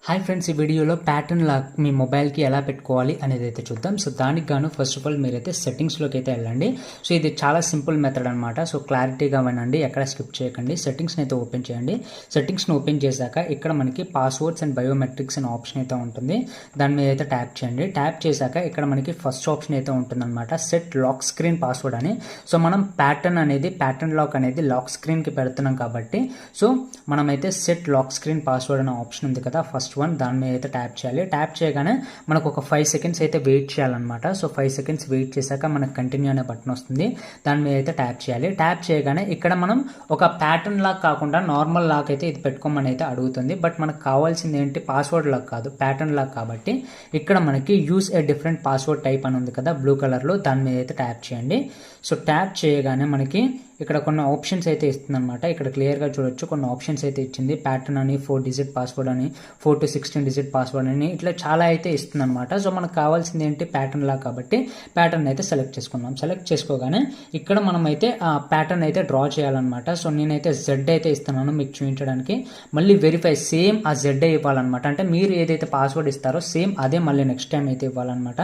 Hi friends, ఈ వీడియోలో pattern lock మీ మొబైల్కి ఎలా పెట్టుకోవాలి అనేది అయితే చూద్దాం. సో దానికి గాను ఫస్ట్ ఆఫ్ ఆల్ మీరైతే సెట్టింగ్స్లోకి అయితే వెళ్ళండి. సో ఇది చాలా సింపుల్ మెథడ్ అనమాట. సో క్లారిటీగా వినండి, ఎక్కడ స్కిప్ చేయకండి. సెట్టింగ్స్ని అయితే ఓపెన్ చేయండి. సెట్టింగ్స్ని ఓపెన్ చేశాక ఇక్కడ మనకి పాస్వర్డ్స్ అండ్ బయోమెట్రిక్స్ అనే ఆప్షన్ అయితే ఉంటుంది. దాని మీద అయితే ట్యాప్ చేయండి. ట్యాప్ చేశాక ఇక్కడ మనకి ఫస్ట్ ఆప్షన్ అయితే ఉంటుందన్నమాట, సెట్ లాక్ స్క్రీన్ పాస్వర్డ్ అని. సో మనం ప్యాటర్న్ లాక్ అనేది లాక్ స్క్రీన్కి పెడుతున్నాం కాబట్టి సో మనమైతే సెట్ లాక్ స్క్రీన్ పాస్వర్డ్ అనే ఆప్షన్ ఉంది కదా, ఫస్ట్ వన్, దాని మీద అయితే ట్యాప్ చేయాలి. ట్యాప్ చేయగానే మనకు ఒక 5 సెకండ్స్ అయితే వెయిట్ చేయాలన్నమాట. సో 5 సెకండ్స్ వెయిట్ చేశాక మనకు కంటిన్యూ అనే బటన్ వస్తుంది, దాని మీద అయితే ట్యాప్ చేయాలి. ట్యాప్ చేయగానే ఇక్కడ మనం ఒక ప్యాటర్న్ లాక్ కాకుండా నార్మల్ లాక్ అయితే ఇది పెట్టుకోమని అయితే అడుగుతుంది. బట్ మనకు కావాల్సింది ఏంటి, పాస్వర్డ్ లాక్ కాదు, ప్యాటర్న్ లాక్. కాబట్టి ఇక్కడ మనకి use a different password type అని ఉంది కదా బ్లూ కలర్లో, దాని మీద అయితే ట్యాప్ చేయండి. సో ట్యాప్ చేయగానే మనకి ఇక్కడ కొన్ని ఆప్షన్స్ అయితే ఇస్తుంది అనమాట. ఇక్కడ క్లియర్గా చూడొచ్చు, కొన్ని ఆప్షన్స్ అయితే ఇచ్చింది. ప్యాటర్న్ అని, 4 డిజిట్ పాస్వర్డ్ అని, 4 to 16 డిజిట్ పాస్వర్డ్ అని, ఇట్లా చాలా అయితే ఇస్తుంది అనమాట. సో మనకు కావాల్సింది ఏంటి, ప్యాటర్న్ లా. కాబట్టి ప్యాటర్న్ అయితే సెలెక్ట్ చేసుకున్నాం. సెలెక్ట్ చేసుకోగానే ఇక్కడ మనం అయితే ఆ ప్యాటర్న్ అయితే డ్రా చేయాలన్నమాట. సో నేనైతే జెడ్ అయితే ఇస్తున్నాను మీకు చూపించడానికి. మళ్ళీ వెరిఫై, సేమ్ ఆ జెడ్ ఇవ్వాలన్నమాట. అంటే మీరు ఏదైతే పాస్వర్డ్ ఇస్తారో సేమ్ అదే మళ్ళీ నెక్స్ట్ టైం అయితే ఇవ్వాలన్నమాట.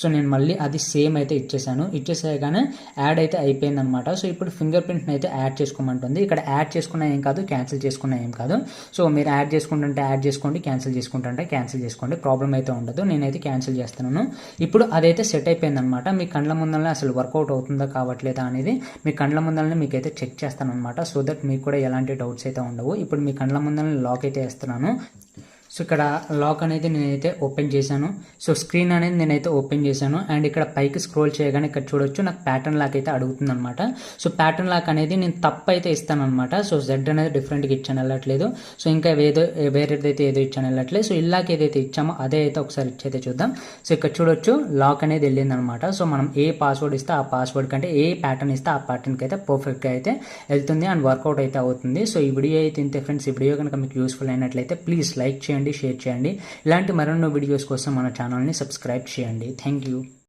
సో నేను మళ్ళీ అది సేమ్ అయితే ఇచ్చేసాను. ఇచ్చేసేయగానే యాడ్ అయితే అయిపోయింది అనమాట. సో ఇప్పుడు ఫింగర్ ప్రింట్ని అయితే యాడ్ చేసుకోమంటుంది. ఇక్కడ యాడ్ చేసుకున్న ఏం కాదు, క్యాన్సిల్ చేసుకున్న ఏం కాదు. సో మీరు యాడ్ చేసుకుంటుంటే యాడ్ చేసుకోండి, క్యాన్సిల్ చేసుకుంటుంటే క్యాన్సిల్ చేసుకోండి, ప్రాబ్లం అయితే ఉండదు. నేనైతే క్యాన్సిల్ చేస్తున్నాను. ఇప్పుడు అదైతే సెట్ అయిపోయింది అనమాట. మీ కండ్ల ముందరనే అసలు వర్కౌట్ అవుతుందా కావట్లేదా అనేది మీ కండ్ల ముందరనే మీకైతే చెక్ చేస్తాను అనమాట. సో దట్ మీకు కూడా ఎలాంటి డౌట్స్ అయితే ఉండవు. ఇప్పుడు మీ కండ్ల ముందరనే లాక్ అయితే వేస్తున్నాను. సో ఇక్కడ లాక్ అనేది నేనైతే ఓపెన్ చేశాను. సో స్క్రీన్ అనేది నేనైతే ఓపెన్ చేశాను. అండ్ ఇక్కడ పైకి స్క్రోల్ చేయగానే ఇక్కడ చూడొచ్చు, నాకు ప్యాటర్న్ లాక్ అయితే అడుగుతుంది అనమాట. సో ప్యాటర్న్ లాక్ అనేది నేను తప్పు అయితే ఇస్తాను అనమాట. సో జెడ్ అనేది డిఫరెంట్గా ఇచ్చాను వెళ్ళట్లేదు. సో ఇంకా వేరేదైతే ఏదో ఇచ్చాను వెళ్ళట్లేదు. సో ఇలాగ ఏదైతే ఇచ్చామో అదే అయితే ఒకసారి ఇచ్చైతే చూద్దాం. సో ఇక్కడ చూడొచ్చు, లాక్ అనేది వెళ్ళింది అనమాట. సో మనం ఏ పాస్వర్డ్ ఇస్తే ఆ పాస్వర్డ్ కంటే ఏ ప్యాటర్న్ ఇస్తే ఆ ప్యాటర్న్కి అయితే పర్ఫెక్ట్గా అయితే వెళ్తుంది అండ్ వర్కౌట్ అయితే అవుతుంది. సో ఈ వీడియో అయితే ఇంతే ఫ్రెండ్స్. ఈ వీడియో కనుక మీకు యూస్ఫుల్ అయినట్లయితే ప్లీజ్ లైక్ చేయండి, షేర్ చేయండి. ఇలాంటి మరెన్నో వీడియోస్ కోసం మన ఛానల్ని సబ్స్క్రైబ్ చేయండి. Thank you.